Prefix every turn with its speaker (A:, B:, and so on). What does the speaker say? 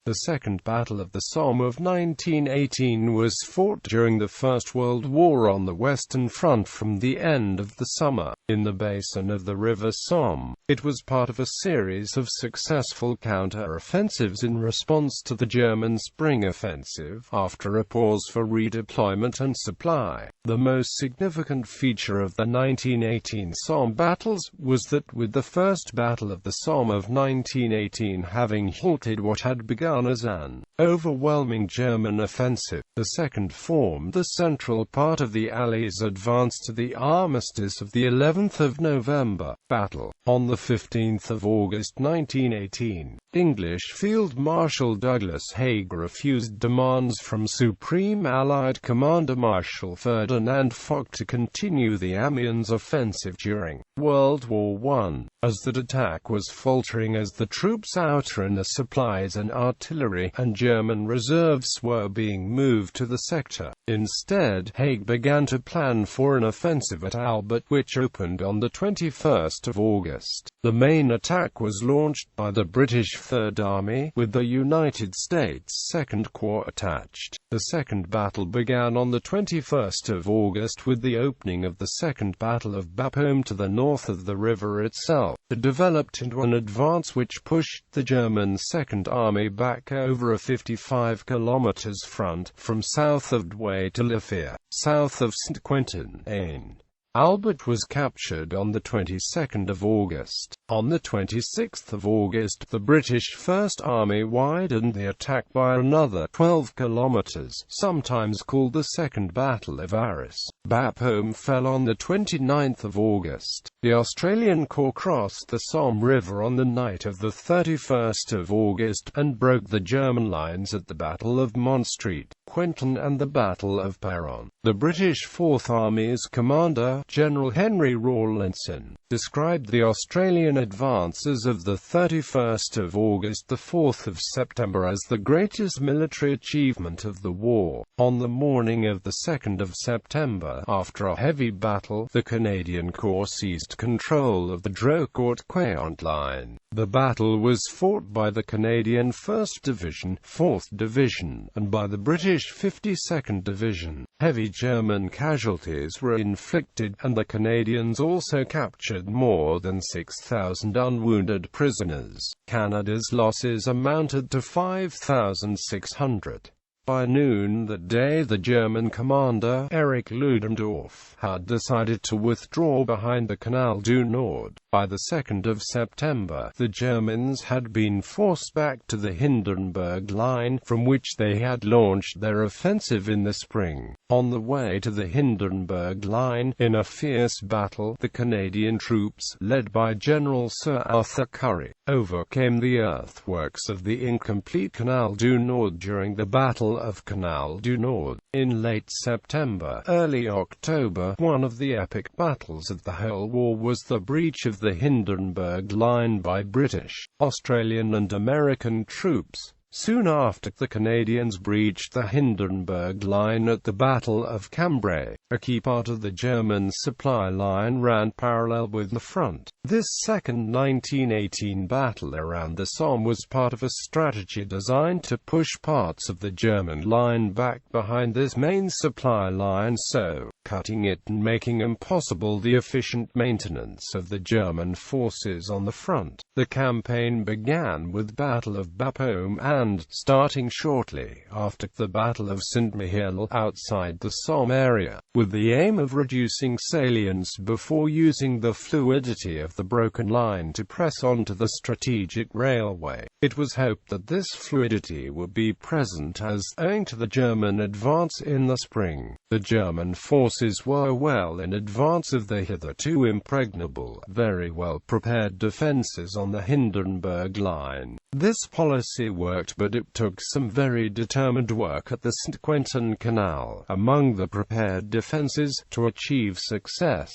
A: The Second Battle of the Somme of 1918 was fought during the First World War on the Western Front from the end of the summer, in the basin of the River Somme. It was part of a series of successful counter-offensives in response to the German Spring Offensive, after a pause for redeployment and supply. The most significant feature of the 1918 Somme battles was that, with the First Battle of the Somme of 1918 having halted what had begun as an overwhelming German offensive, the second formed the central part of the Allies' advance to the Armistice of the 11th of November battle. On the 15th of August 1918, English Field Marshal Douglas Haig refused demands from Supreme Allied Commander Marshal Ferdinand Foch to continue the Amiens offensive during World War I, as that attack was faltering as the troops' outer inner supplies and artillery and German reserves were being moved to the sector. Instead, Haig began to plan for an offensive at Albert, which opened on the 21st of August. The main attack was launched by the British Third Army, with the United States Second Corps attached. The second battle began on the 21st of August with the opening of the Second Battle of Bapaume to the north of the river itself. It developed into an advance which pushed the German Second Army back over a 55 km front, from south of Douai to Lafayette, south of Saint-Quentin-Aisne. Albert was captured on the 22nd of August. On the 26th of August, the British First Army widened the attack by another 12 kilometers, sometimes called the Second Battle of Arras. Bapaume fell on the 29th of August. The Australian Corps crossed the Somme River on the night of the 31st of August, and broke the German lines at the Battle of Montstreet, Quentin and the Battle of Péronne. The British Fourth Army's commander, General Henry Rawlinson, described the Australian advances of the 31st of August the 4th of September as the greatest military achievement of the war. On the morning of the 2nd of September, after a heavy battle, the Canadian Corps seized control of the Drocourt-Quéant line. The battle was fought by the Canadian 1st Division, 4th Division, and by the British 52nd Division. Heavy German casualties were inflicted, and the Canadians also captured more than 6,000 unwounded prisoners. Canada's losses amounted to 5,600. By noon that day, the German commander, Erich Ludendorff, had decided to withdraw behind the Canal du Nord. By the 2nd of September, the Germans had been forced back to the Hindenburg line, from which they had launched their offensive in the spring. On the way to the Hindenburg line, in a fierce battle, the Canadian troops, led by General Sir Arthur Currie, overcame the earthworks of the incomplete Canal du Nord during the Battle of Canal du Nord. In late September, early October, one of the epic battles of the whole war was the breach of the Hindenburg line by British, Australian and American troops. Soon after, the Canadians breached the Hindenburg line at the Battle of Cambrai. A key part of the German supply line ran parallel with the front. This second 1918 battle around the Somme was part of a strategy designed to push parts of the German line back behind this main supply line, so cutting it and making impossible the efficient maintenance of the German forces on the front. The campaign began with Battle of Bapaume and, starting shortly after, the Battle of Saint-Mihiel outside the Somme area, with the aim of reducing salience before using the fluidity of the broken line to press on to the strategic railway. It was hoped that this fluidity would be present as, owing to the German advance in the spring, the German forces were well in advance of the hitherto impregnable, very well prepared defences on the Hindenburg line. This policy worked, but it took some very determined work at the Saint-Quentin Canal, among the prepared defences, to achieve success.